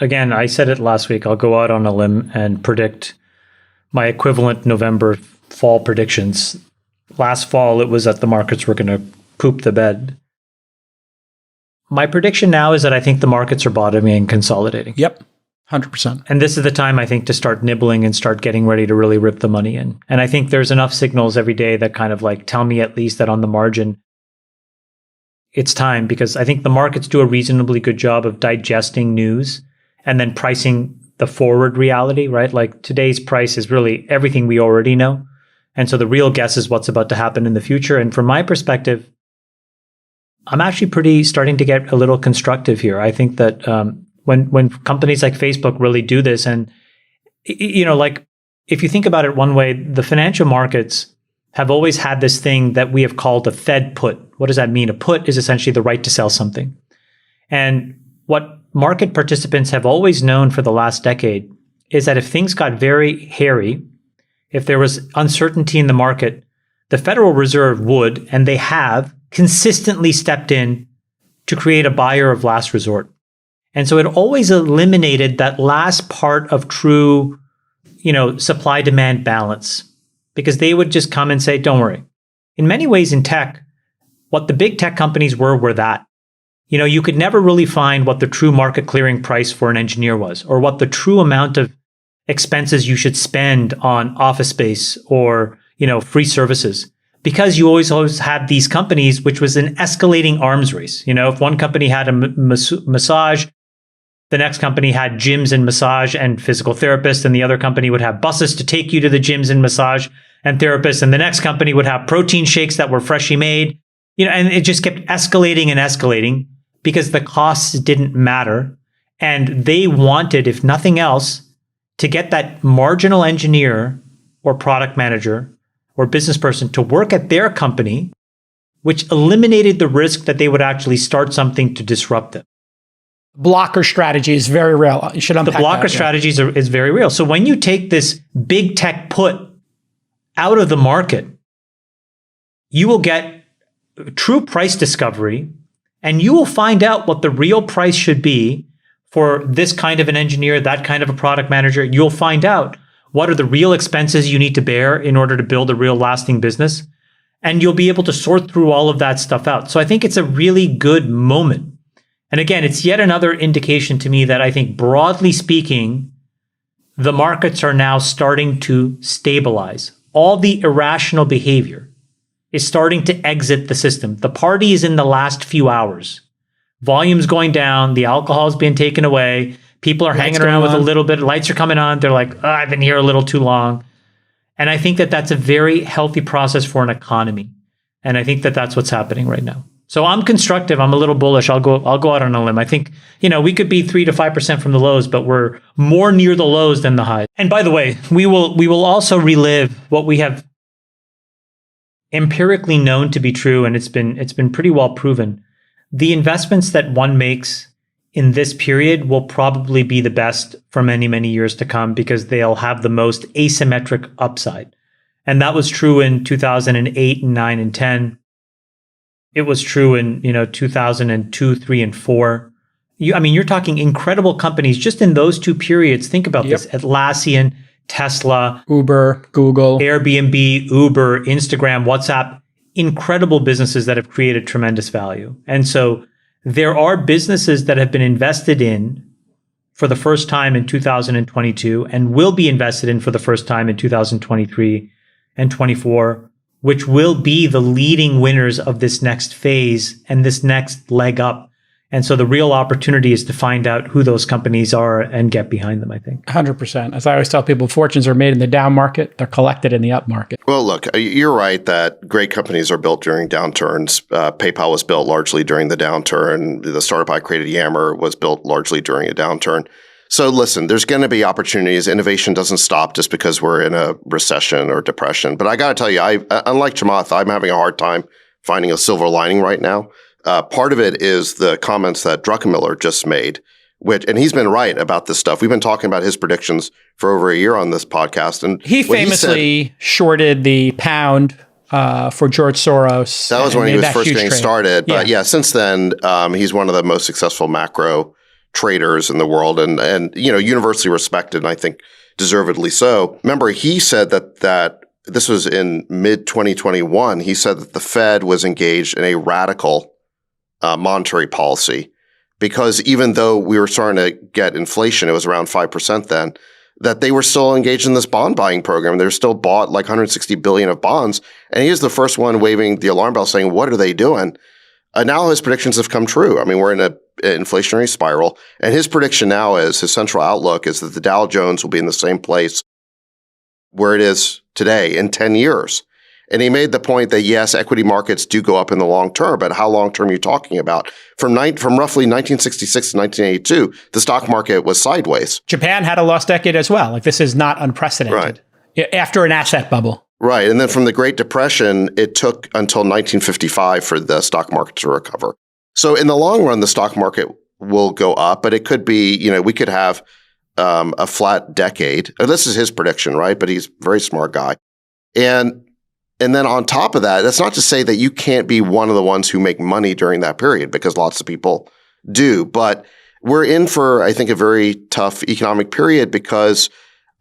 again, I said it last week, I'll go out on a limb and predict my equivalent November fall predictions. Last fall, it was that the markets were going to poop the bed. My prediction now is that I think the markets are bottoming and consolidating. Yep, 100%. And this is the time, I think, to start nibbling and start getting ready to really rip the money in. And I think there's enough signals every day that kind of like tell me at least that on the margin, it's time, because I think the markets do a reasonably good job of digesting news and then pricing the forward reality, right? Like today's price is really everything we already know. And so the real guess is what's about to happen in the future. And from my perspective, I'm actually pretty starting to get a little constructive here. I think that when companies like Facebook really do this, and like if you think about it one way, the financial markets have always had this thing that we have called a Fed put. What does that mean? A put is essentially the right to sell something. And what market participants have always known for the last decade is that if things got very hairy, if there was uncertainty in the market, the Federal Reserve would, and they have, consistently stepped in to create a buyer of last resort. And so it always eliminated that last part of true, supply-demand balance, because they would just come and say, don't worry. In many ways in tech, what the big tech companies were that. You could never really find what the true market clearing price for an engineer was, or what the true amount of expenses you should spend on office space or, free services. Because you always had these companies, which was an escalating arms race. If one company had a massage, the next company had gyms and massage and physical therapists, and the other company would have buses to take you to the gyms and massage and therapists, and the next company would have protein shakes that were freshly made. And it just kept escalating and escalating because the costs didn't matter. And they wanted, if nothing else, to get that marginal engineer or product manager or business person to work at their company, which eliminated the risk that they would actually start something to disrupt them. Blocker strategy is very real. You should unpack the blocker strategies is very real. So when you take this big tech put out of the market, you will get true price discovery, and you will find out what the real price should be for this kind of an engineer, that kind of a product manager. You'll find out what are the real expenses you need to bear in order to build a real lasting business. And you'll be able to sort through all of that stuff out. So I think it's a really good moment. And again, it's yet another indication to me that I think broadly speaking, the markets are now starting to stabilize. All the irrational behavior is starting to exit the system. The party is in the last few hours. Volume's going down, the alcohol is being taken away, people are hanging around with a little bit, lights are coming on, they're like, I've been here a little too long. And I think that that's a very healthy process for an economy. And I think that that's what's happening right now. So I'm constructive, I'm a little bullish, I'll go out on a limb. I think, we could be 3 to 5% from the lows, but we're more near the lows than the highs. And by the way, we will also relive what we have empirically known to be true, and it's been pretty well proven. The investments that one makes in this period will probably be the best for many, many years to come because they'll have the most asymmetric upside. And that was true in 2008 and 9 and 10. It was true in, 2002, 3 and 4. You're talking incredible companies just in those two periods. Think about this. Atlassian, Tesla, Uber, Google, Airbnb, Uber, Instagram, WhatsApp. Incredible businesses that have created tremendous value. And so there are businesses that have been invested in for the first time in 2022 and will be invested in for the first time in 2023 and 24, which will be the leading winners of this next phase and this next leg up. And so the real opportunity is to find out who those companies are and get behind them, I think. 100%. As I always tell people, fortunes are made in the down market. They're collected in the up market. Well, look, you're right that great companies are built during downturns. PayPal was built largely during the downturn. The startup I created, Yammer, was built largely during a downturn. So listen, there's going to be opportunities. Innovation doesn't stop just because we're in a recession or depression. But I got to tell you, unlike Chamath, I'm having a hard time finding a silver lining right now. Part of it is the comments that Druckenmiller just made, and he's been right about this stuff. We've been talking about his predictions for over a year on this podcast. And he famously shorted the pound for George Soros. That was when he was first getting started. But since then, he's one of the most successful macro traders in the world and universally respected, and I think deservedly so. Remember, he said that this was in mid-2021. He said that the Fed was engaged in a radical monetary policy because even though we were starting to get inflation, it was around 5% then, that they were still engaged in this bond buying program. They were still bought like 160 billion of bonds. And he is the first one waving the alarm bell saying, what are they doing? Now his predictions have come true. I mean, we're in an inflationary spiral. And his prediction now is, his central outlook is that the Dow Jones will be in the same place where it is today in 10 years. And he made the point that, yes, equity markets do go up in the long term, but how long term are you talking about? From roughly 1966 to 1982, the stock market was sideways. Japan had a lost decade as well. Like, this is not unprecedented. Right. After an asset bubble. Right. And then from the Great Depression, it took until 1955 for the stock market to recover. So in the long run, the stock market will go up, but it could be, we could have a flat decade. And this is his prediction, right? But he's a very smart guy. And then on top of that, that's not to say that you can't be one of the ones who make money during that period, because lots of people do. But we're in for, I think, a very tough economic period because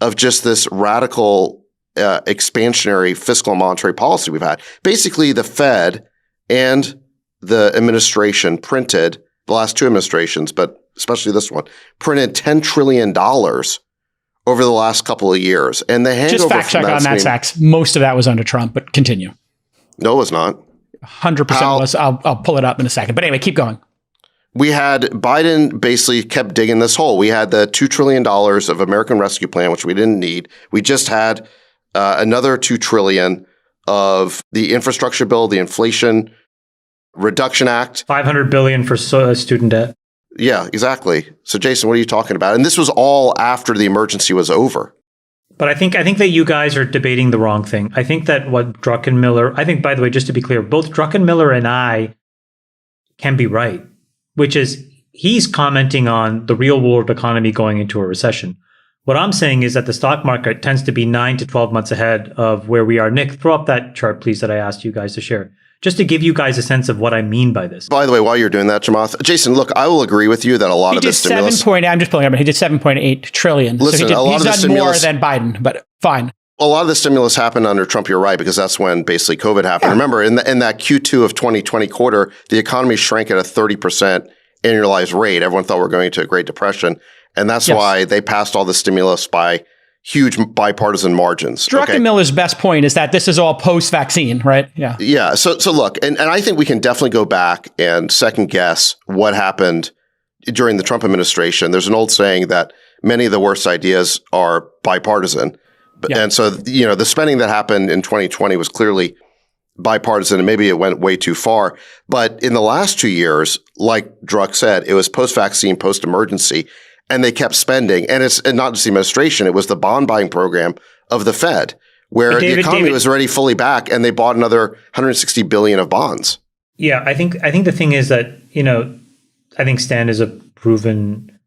of just this radical expansionary fiscal and monetary policy we've had. Basically, the Fed and the administration printed, the last two administrations, but especially this one, printed $10 trillion over the last couple of years. And the hangover just fact check on that, Sachs. Most of that was under Trump, but continue. No, it was not. 100% was. I'll pull it up in a second. But anyway, keep going. We had Biden basically kept digging this hole. We had the $2 trillion of American Rescue Plan, which we didn't need. We just had another $2 trillion of the infrastructure bill, the Inflation Reduction Act. $500 billion for student debt. Yeah, exactly. So, Jason, what are you talking about? And this was all after the emergency was over. But I think that you guys are debating the wrong thing. I think that what Druckenmiller, by the way, just to be clear, both Druckenmiller and I can be right, which is he's commenting on the real world economy going into a recession. What I'm saying is that the stock market tends to be 9 to 12 months ahead of where we are. Nick, throw up that chart, please, that I asked you guys to share, just to give you guys a sense of what I mean by this. By the way, while you're doing that, Chamath, Jason, look, I will agree with you that a lot of the stimulus... I'm just pulling up. He did 7.8 trillion. Listen, so he's done more than Biden, but fine. A lot of the stimulus happened under Trump, you're right, because that's when basically COVID happened. Yeah. Remember, in that Q2 of 2020 quarter, the economy shrank at a 30% annualized rate. Everyone thought we were going into a Great Depression. And that's why they passed all the stimulus by huge bipartisan margins. Druckenmiller's best point is that this is all post-vaccine, right? Yeah. Yeah. So look, and I think we can definitely go back and second guess what happened during the Trump administration. There's an old saying that many of the worst ideas are bipartisan. Yeah. And so, the spending that happened in 2020 was clearly bipartisan, and maybe it went way too far. But in the last 2 years, like Druck said, it was post-vaccine, post-emergency. And they kept spending. And it's not just the administration, it was the bond buying program of the Fed, where the economy was already fully back and they bought another 160 billion of bonds. Yeah, I think the thing is that, I think Stan is a proven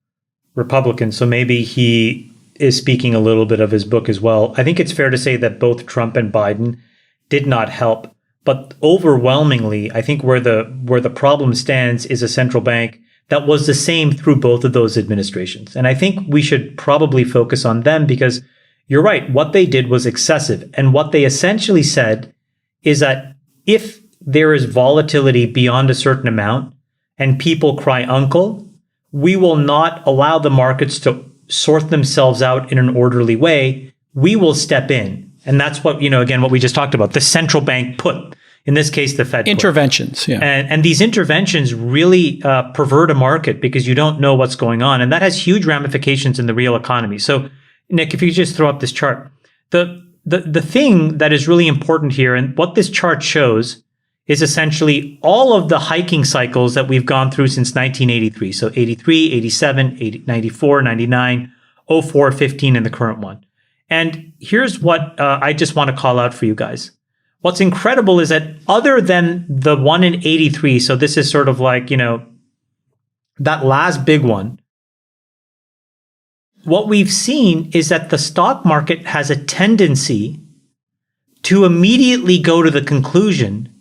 Republican, so maybe he is speaking a little bit of his book as well. I think it's fair to say that both Trump and Biden did not help. But overwhelmingly, I think where the problem stands is a central bank that was the same through both of those administrations. And I think we should probably focus on them because you're right. What they did was excessive. And what they essentially said is that if there is volatility beyond a certain amount and people cry uncle, we will not allow the markets to sort themselves out in an orderly way. We will step in. And that's what, again, what we just talked about, the central bank put. In this case, the Fed interventions, yeah, and these interventions really pervert a market because you don't know what's going on, and that has huge ramifications in the real economy. So, Nick, if you could just throw up this chart, the thing that is really important here, and what this chart shows, is essentially all of the hiking cycles that we've gone through since 1983. So 83, 87, 94, 99, 04, 15, and the current one. And here's what I just want to call out for you guys. What's incredible is that other than the one in 83, so this is sort of like, that last big one, what we've seen is that the stock market has a tendency to immediately go to the conclusion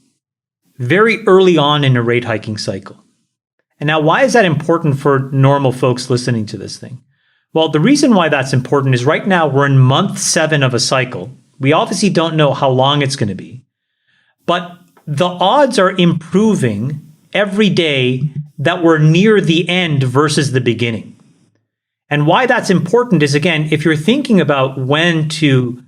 very early on in a rate hiking cycle. And now, why is that important for normal folks listening to this thing? Well, the reason why that's important is right now we're in month 7 of a cycle. We obviously don't know how long it's going to be, but the odds are improving every day that we're near the end versus the beginning. And why that's important is, again, if you're thinking about when to,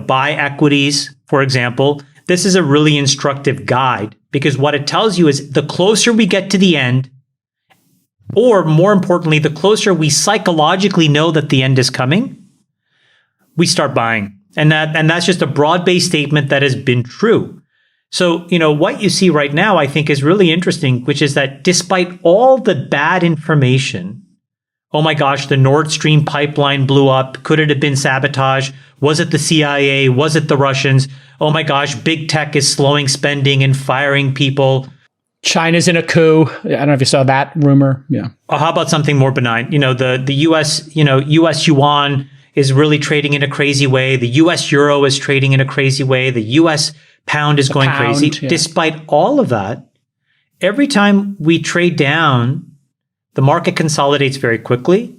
buy equities, for example, this is a really instructive guide, because what it tells you is the closer we get to the end, or more importantly, the closer we psychologically know that the end is coming, we start buying. And that's just a broad-based statement that has been true. So, what you see right now, I think, is really interesting, which is that despite all the bad information, oh my gosh, the Nord Stream pipeline blew up. Could it have been sabotage? Was it the CIA? Was it the Russians? Oh my gosh, big tech is slowing spending and firing people. China's in a coup. I don't know if you saw that rumor. Yeah. Or how about something more benign? The US, US yuan is really trading in a crazy way. The US euro is trading in a crazy way. The US pound is going crazy. Yeah. Despite all of that, every time we trade down, the market consolidates very quickly.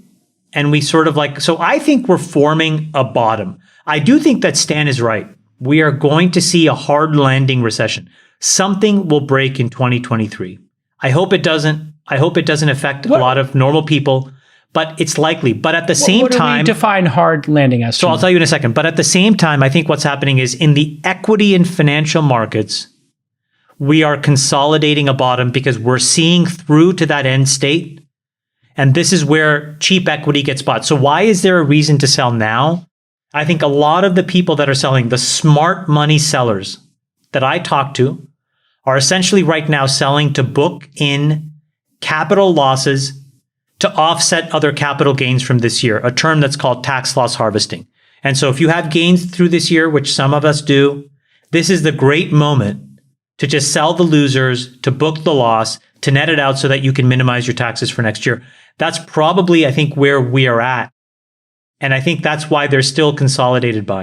And we sort of so I think we're forming a bottom. I do think that Stan is right. We are going to see a hard landing recession. Something will break in 2023. I hope it doesn't. I hope it doesn't affect a lot of normal people, but it's likely. But at the same time, what do we define hard landing as? So I'll tell you in a second. But at the same time, I think what's happening is in the equity and financial markets, we are consolidating a bottom because we're seeing through to that end state. And this is where cheap equity gets bought. So why is there a reason to sell now? I think a lot of the people that are selling, the smart money sellers that I talk to, are essentially right now selling to book in capital losses to offset other capital gains from this year, a term that's called tax loss harvesting. And so if you have gains through this year, which some of us do, this is the great moment to just sell the losers, to book the loss, to net it out so that you can minimize your taxes for next year. That's probably, I think, where we are at. And I think that's why there's still consolidated buying.